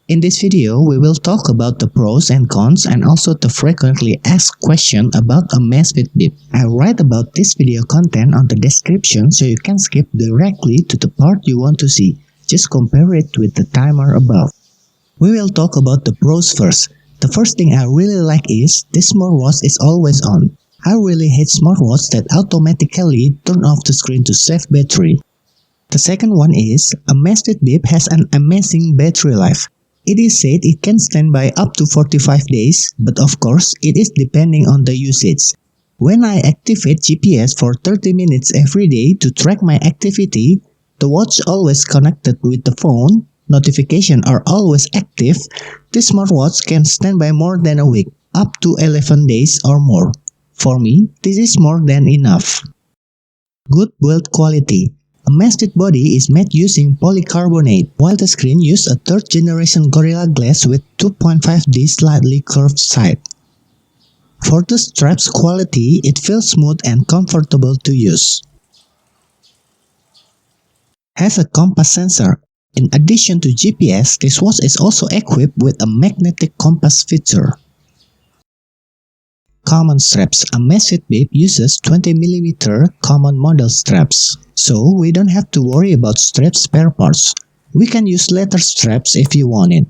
In this video, we will talk about the pros and cons and also the frequently asked question about Amazfit Bip. I write about this video content on the description so you can skip directly to the part you want to see. Just compare it with the timer above. We will talk about the pros first. The first thing I really like is this smartwatch is always on. I really hate smartwatches that automatically turn off the screen to save battery. The second one is Amazfit Bip has an amazing battery life. It is said it can stand by up to 45 days, but of course it is depending on the usage. When I activate GPS for 30 minutes every day to track my activity, the watch always connected with the phone, notifications are always active, this smartwatch can stand by more than a week, up to 11 days or more. For me, this is more than enough. Good build quality. Amazfit body is made using polycarbonate, while the screen uses a third-generation Gorilla Glass with 2.5D slightly curved side. For the straps quality, it feels smooth and comfortable to use. Has a compass sensor. In addition to GPS, this watch is also equipped with a magnetic compass feature. Common straps. Amazfit Bip uses 20mm common model straps, so we don't have to worry about strap spare parts. We can use leather straps if you want it.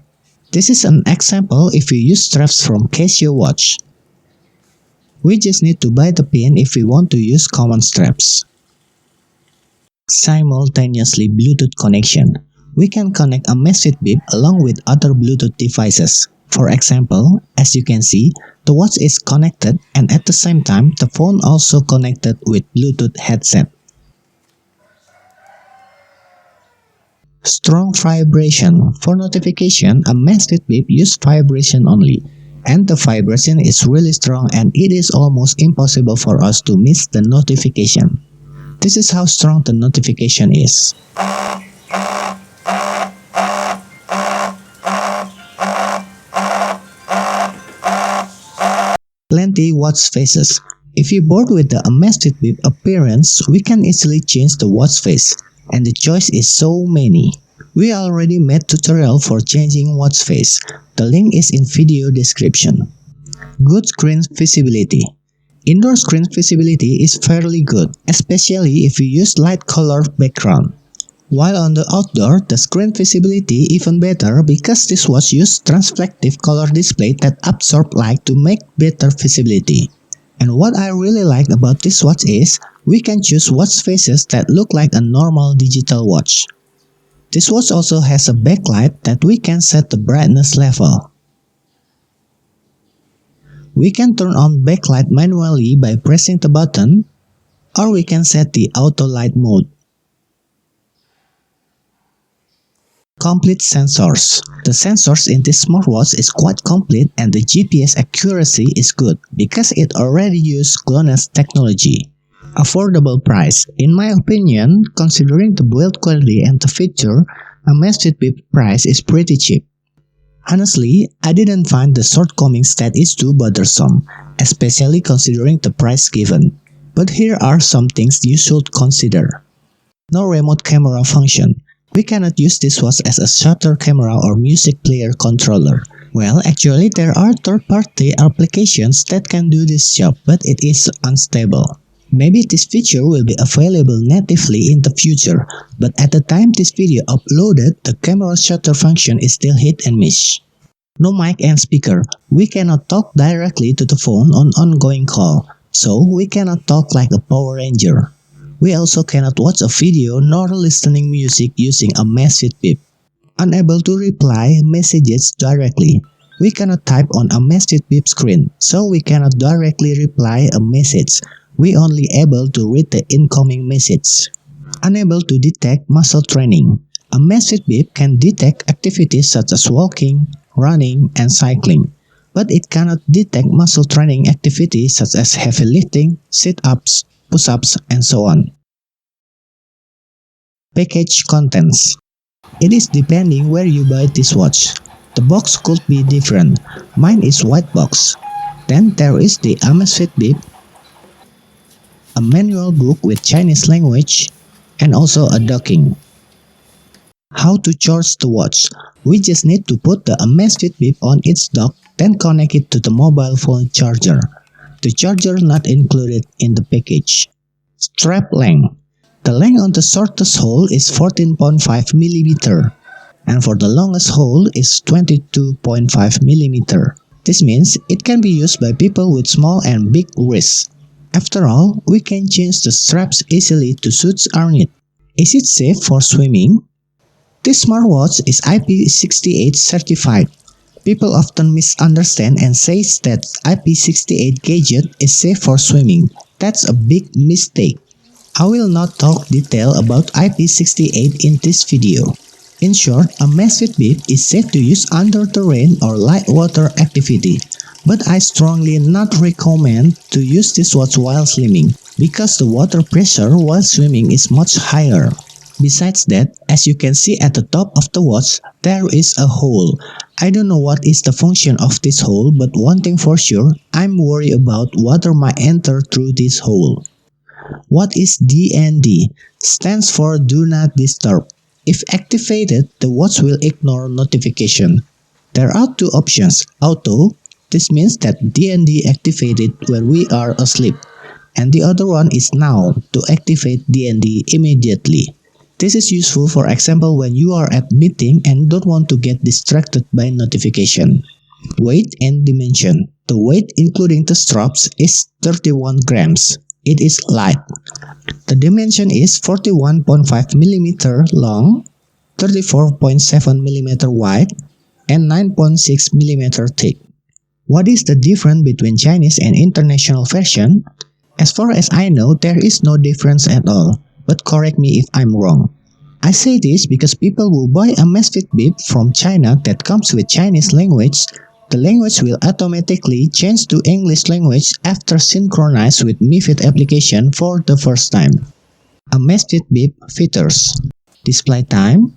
This is an example if you use straps from Casio watch. We just need to buy the pin if we want to use common straps. Simultaneously Bluetooth connection. We can connect Amazfit Bip along with other Bluetooth devices. For example, as you can see, the watch is connected and at the same time the phone also connected with Bluetooth headset. Strong vibration. For notification, Amazfit Bip uses vibration only, and the vibration is really strong and it is almost impossible for us to miss the notification. This is how strong the notification is. Plenty watch faces. If you're bored with the Amazfit Bip appearance, we can easily change the watch face, and the choice is so many. We already made tutorial for changing watch face. The link is in video description. Good screen visibility. Indoor screen visibility is fairly good, especially if you use light colored background. While on the outdoor, the screen visibility even better because this watch uses transflective color display that absorb light to make better visibility. And what I really like about this watch is, we can choose watch faces that look like a normal digital watch. This watch also has a backlight that we can set the brightness level. We can turn on backlight manually by pressing the button, or we can set the auto light mode. Complete sensors. The sensors in this smartwatch is quite complete and the GPS accuracy is good because it already uses GLONASS technology. Affordable price. In my opinion, considering the build quality and the feature, Amazfit Bip price is pretty cheap. Honestly, I didn't find the shortcomings that is too bothersome, especially considering the price given. But here are some things you should consider. No remote camera function. We cannot use this watch as a shutter camera or music player controller. Well, actually there are third-party applications that can do this job, but it is unstable. Maybe this feature will be available natively in the future, but at the time this video uploaded, the camera shutter function is still hit and miss. No mic and speaker. We cannot talk directly to the phone on ongoing call, so we cannot talk like a Power Ranger. We also cannot watch a video nor listening music using Amazfit Bip. Unable to reply messages directly. We cannot type on Amazfit Bip screen, so we cannot directly reply a message. We only able to read the incoming message. Unable to detect muscle training. Amazfit Bip can detect activities such as walking, running, and cycling, but it cannot detect muscle training activities such as heavy lifting, sit-ups, push-ups, and so on. Package contents. It is depending where you buy this watch. The box could be different. Mine is white box. Then there is the Amazfit Bip, a manual book with Chinese language, and also a docking. How to charge the watch? We just need to put the Amazfit Bip on its dock, then connect it to the mobile phone charger. The charger not included in the package. Strap length. The length on the shortest hole is 14.5 mm, and for the longest hole is 22.5 mm. This means it can be used by people with small and big wrists. After all, we can change the straps easily to suit our need. Is it safe for swimming? This smartwatch is IP68 certified. People often misunderstand and say that IP68 gadget is safe for swimming. That's a big mistake. I will not talk detail about IP68 in this video. In short, Amazfit Bip is safe to use under the rain or light water activity, but I strongly not recommend to use this watch while swimming, because the water pressure while swimming is much higher. Besides that, as you can see at the top of the watch, there is a hole. I don't know what is the function of this hole, but one thing for sure, I'm worried about water might enter through this hole. What is DND? Stands for Do Not Disturb. If activated, the watch will ignore notification. There are two options. Auto, this means that DND activated when we are asleep, and the other one is Now, to activate DND immediately. This is useful, for example, when you are at meeting and don't want to get distracted by notification. Weight and dimension. The weight including the straps is 31 grams. It is light. The dimension is 41.5 mm long, 34.7 mm wide, and 9.6 mm thick. What is the difference between Chinese and international version? As far as I know, there is no difference at all, but correct me if I'm wrong. I say this because people who buy a Amazfit Bip from China that comes with Chinese language, the language will automatically change to English language after synchronize with Mi Fit application for the first time. Amazfit Bip Features. Display time.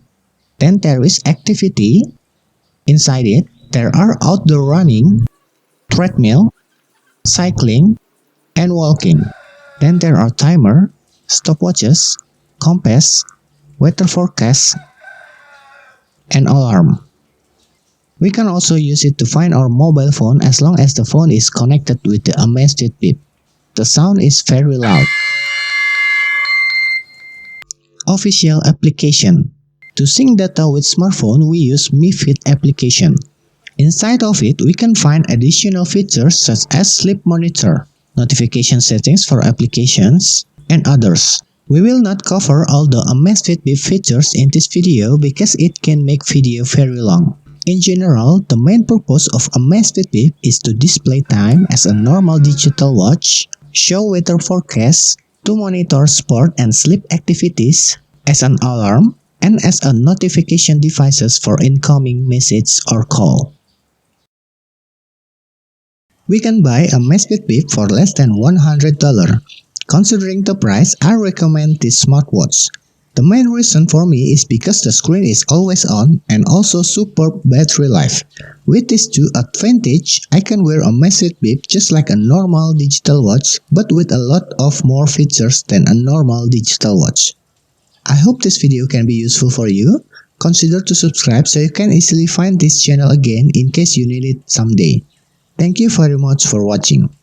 Then there is activity. Inside it, there are outdoor running, treadmill, cycling, and walking. Then there are timer, stopwatches, compass, weather forecast, and alarm. We can also use it to find our mobile phone as long as the phone is connected with the Amazfit Bip. The sound is very loud. Official application. To sync data with smartphone, we use Mi Fit application. Inside of it, we can find additional features such as sleep monitor, notification settings for applications, and others. We will not cover all the Amazfit Bip features in this video because it can make video very long. In general, the main purpose of Amazfit Bip is to display time as a normal digital watch, show weather forecasts, to monitor sport and sleep activities, as an alarm, and as a notification devices for incoming message or call. We can buy a Amazfit Bip for less than $100. Considering the price, I recommend this smartwatch. The main reason for me is because the screen is always on and also superb battery life. With these two advantages, I can wear a Amazfit Bip just like a normal digital watch, but with a lot of more features than a normal digital watch. I hope this video can be useful for you. Consider to subscribe so you can easily find this channel again in case you need it someday. Thank you very much for watching.